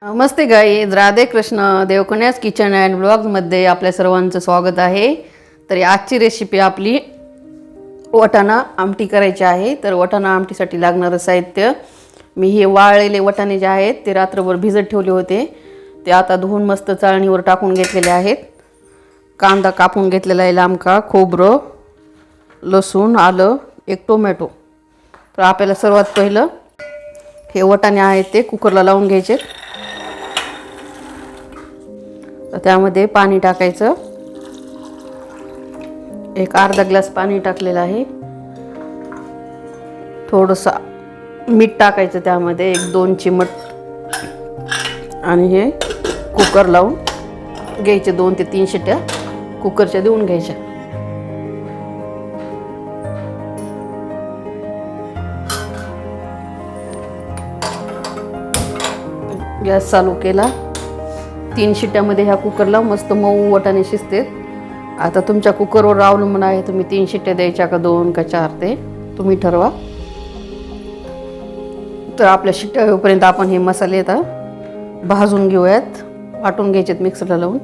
नमस्ते guys, Radhe Krishna. देवकन्यास kitchen and ब्लॉग्समध्ये आपल्या सर्वांचं स्वागत आहे. तर आजची रेसिपी आपली वाटाणा आमटी करायची आहे. तर वाटाणा आमटीसाठी लागणारं साहित्य, मी हे वाळलेले वाटाणे जे आहेत ते रात्रभर भिजत ठेवले होते. ते आता धुवून मस्त चाळणीवर टाकून घेतलेले आहेत. कांदा कापून घेतलेला आहे लांबका, खोबरं, लसूण, आलं, एक टोमॅटो. तर आपल्याला सर्वात पहिलं हे वाटाणे आहेत ते कुकरला लावून घ्यायचे. तर त्यामध्ये पाणी टाकायचं. एक अर्धा ग्लास पाणी टाकलेलं आहे. थोडंसं मीठ टाकायचं त्यामध्ये, एक 2 चिमट. आणि हे कुकर लावून घ्यायचे. 2 ते 3 शिट्ट्या कुकरच्या देऊन घ्यायच्या. गॅस चालू केला. 3 शिट्ट्यामध्ये ह्या कुकरला मस्त मऊ वाटाणे शिजते. आता तुमच्या कुकरवर अवलंबून आहे, तुम्ही 3 शिट्ट्या द्यायच्या का 2 का 4 ते तुम्ही ठरवा. तर आपल्या शिट्ट्या होईपर्यंत आपण हे मसाले आता भाजून घेऊयात, वाटून घ्यायचेत मिक्सरला लावून.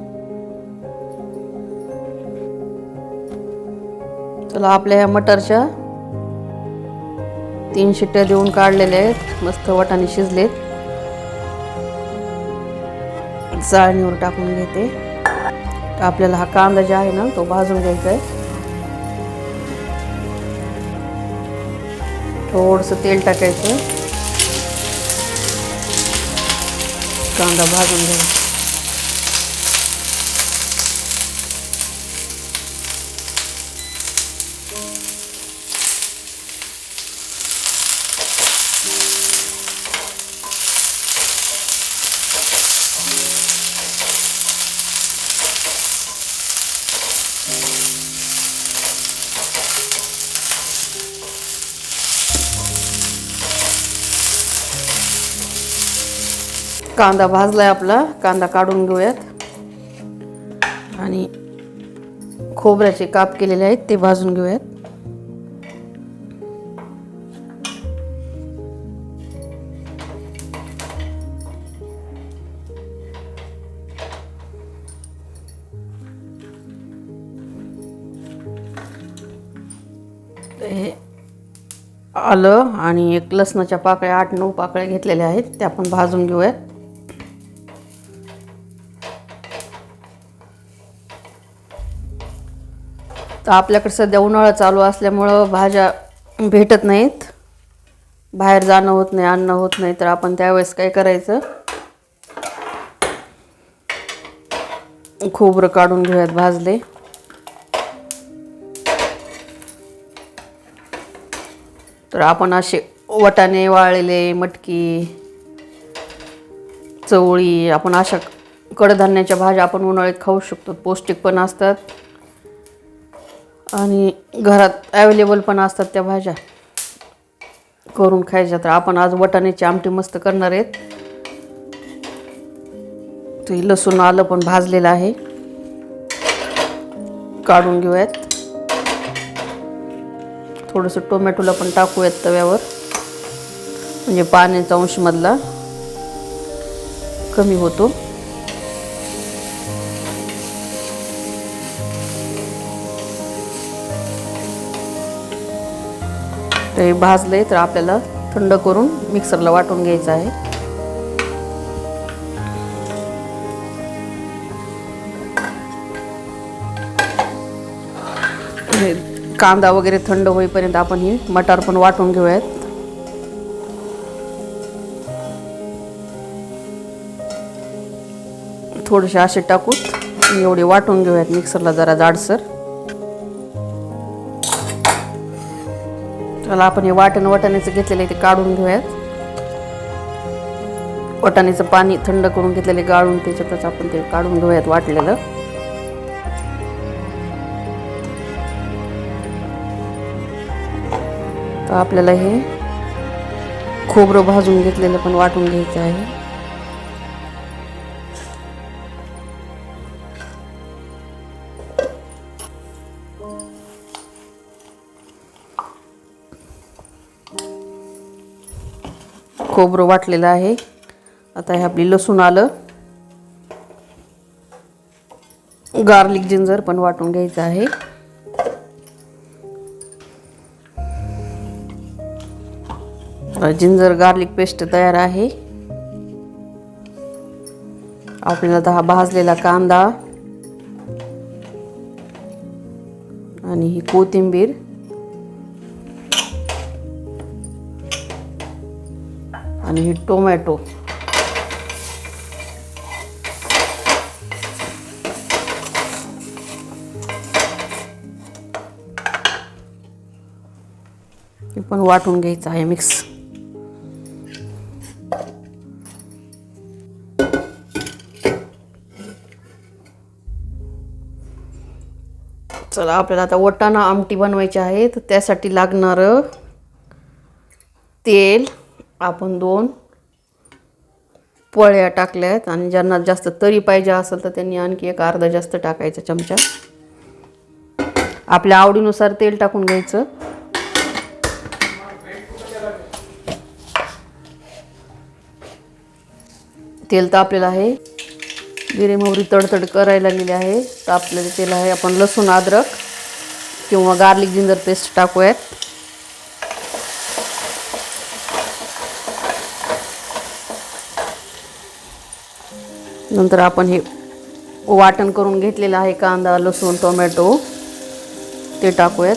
चला, आपल्या ह्या मटरच्या 3 शिट्ट्या देऊन काढलेल्या आहेत. मस्त वाटाणे शिजलेत. चाळणीवर टाकून घेते. तर आपल्याला हा कांदा जो आहे ना तो भाजून घ्यायचा आहे. थोडंसं तेल टाकायचं, कांदा भाजून घ्यायचा. कांदा भाजलाय आपला. कांदा काढून घेऊयात. आणि खोबऱ्याचे काप केलेले आहेत ते भाजून घेऊयात. हे आलं आणि एक लसणाच्या पाकळ्या, 8-9 पाकळ्या घेतलेल्या आहेत, त्या आपण भाजून घेऊयात. तर आपल्याकडे सध्या उन्हाळा चालू असल्यामुळं भाज्या भेटत नाहीत, बाहेर जाणं होत नाही, आणणं होत नाही. तर आपण त्यावेळेस काय करायचं, खोबरं काढून घेऊयात भाजले. तर आपण असे वाटाणे, वाळलेले, मटकी, चवळी, आपण अशा कडधान्याच्या भाज्या आपण उन्हाळ्यात खाऊ शकतो. पौष्टिक पण असतात आणि घरात अवेलेबल पण असतात त्या भाज्या करून खायच्या. तर आपण आज वाटाण्याची आमटी मस्त करणार आहेत. तर लसूण, आलं पण भाजलेलं आहे, काढून घेऊयात. थोडंसं टोमॅटोला पण टाकूयात तव्यावर, म्हणजे पाण्याचा अंश मधला कमी होतो. ते भाजले तर आपल्याला थंड करून मिक्सरला वाटून घ्यायचं आहे. कांदा वगैरे थंड होईपर्यंत आपण ही मटार पण वाटून घेऊयात. थोडेसे असे टाकून एवढे वाटून घेऊयात मिक्सरला जरा जाडसर. चला, आपण हे वाटाण्याचं घेतलेलं आहे ते काढून घेऊयात. वाटाण्याचं पाणी थंड करून घेतलेले गाळून त्याच्यातच आपण ते काढून घेऊयात वाटलेलं. तर आपल्याला हे खोबरं भाजून घेतलेलं पण वाटून घ्यायचं आहे. खोबरं वाटलेलं आहे. आता हे आपली लसूण आलं, गार्लिक जिंजर पण वाटून घ्यायचं आहे. जिंजर गार्लिक पेस्ट तयार आहे. आपल्याला आता हा भाजलेला कांदा आणि ही कोथिंबीर आणि ही टोमॅटो हे पण वाटून घ्यायचं आहे मिक्स. चला आपल्याला आता वाटाणा आमटी बनवायची आहे. तर त्यासाठी लागणारं तेल आपण 2 पोळ्या टाकल्यात आणि ज्यांना जास्त तरी पाहिजे असेल तर त्यांनी आणखी एक अर्धा जास्त टाकायचा चमचा. आपल्या आवडीनुसार तेल टाकून घ्यायचं. तेल तापलेलं आहे. जिरे मोहरी तडतड करायला लागलेली आहे. तापलेलं तेल आहे. आपण लसूण अद्रक किंवा गार्लिक जिंजर पेस्ट टाकूयात. नंतर आपण हे वाटण करून घेतलेलं आहे कांदा लसूण टोमॅटो ते टाकूयात.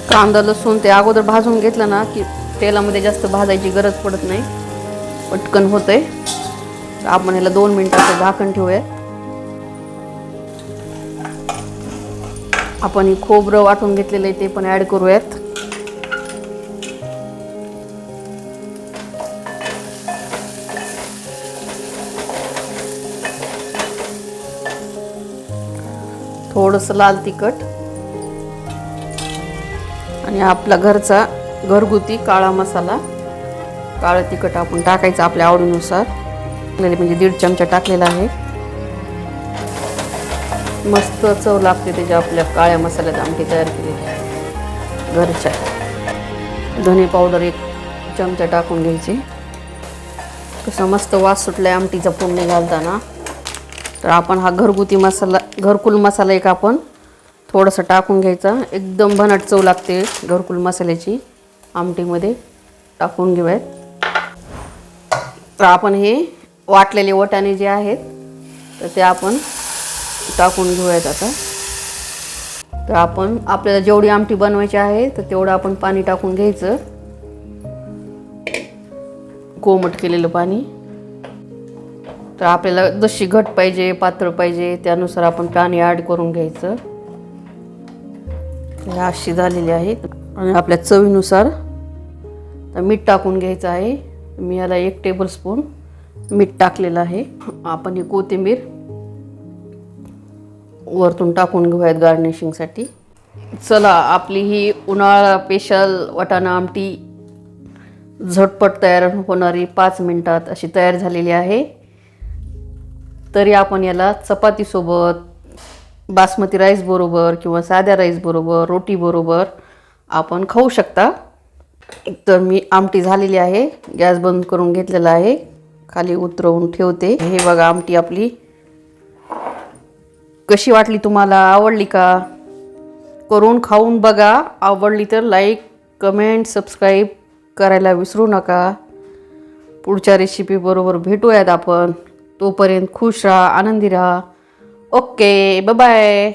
कांदा लसूण ते अगोदर भाजून घेतलं ना की तेलामध्ये जास्त भाजायची गरज पडत नाही, पटकन होतंय. आपण ह्याला 2 मिनिटाचं झाकण ठेवूया. आपण ही खोबरं वाटून घेतलेलं आहे ते पण ॲड करूयात. थोडंसं लाल तिखट आणि आपला घरचा घरगुती काळा मसाला, काळं तिखट आपण टाकायचं आपल्या आवडीनुसार. म्हणजे 1.5 चमचा टाकलेला आहे. मस्त चव लागते त्याच्या आपल्या काळ्या मसाल्यात आमटी तयार केलेली घरच्या. धने पावडर 1 चमचा टाकून घ्यायची. कसं मस्त वास सुटलाय आमटीचा फोडणी घालताना. तर आपण हा घरगुती मसाला घरकुल मसाला एक आपण थोडंसं टाकून घ्यायचा. एकदम भन्नाट चव लागते घरकुल मसाल्याची आमटीमध्ये. टाकून घेऊयात. तर आपण हे वाटलेले वाटाणे जे आहेत तर ते आपण टाकून घेऊयात आता. तर आपण आपल्याला जेवढी आमटी बनवायची आहे तर तेवढं आपण पाणी टाकून घ्यायचं, कोमट केलेलं पाणी. तर आपल्याला जशी घट पाहिजे पातळ पाहिजे त्यानुसार आपण पाणी ॲड करून घ्यायचं. हे अशी झालेली आहे. आणि आपल्या चवीनुसार मीठ टाकून घ्यायचं आहे. मी याला 1 टेबलस्पून मीठ टाकलेलं आहे. आपण ही कोथिंबीर वरतून टाकून घेऊयात गार्निशिंगसाठी. चला आपली ही उन्हाळा स्पेशल वाटाणा आमटी झटपट तयार होणारी 5 मिनिटात अशी तयार झालेली आहे. तरी आपण याला चपातीसोबत, बासमती राईस बरोबर किंवा साध्या राईस बरोबर, रोटी बरोबर आपण खाऊ शकता. तर मी आमटी झालेली आहे. गॅस बंद करून घेतलेला आहे. खाली उतरवून ठेवते. हे बघा आमटी आपली. कशी वाटली तुम्हाला? आवडली का? करून खाऊन बघा. आवडली तर लाईक कमेंट सबस्क्राईब करायला विसरू नका. पुढच्या रेसिपी बरोबर भेटूयात आपण. तोपर्यंत खुश राहा, आनंदी राहा. Okay, bye bye.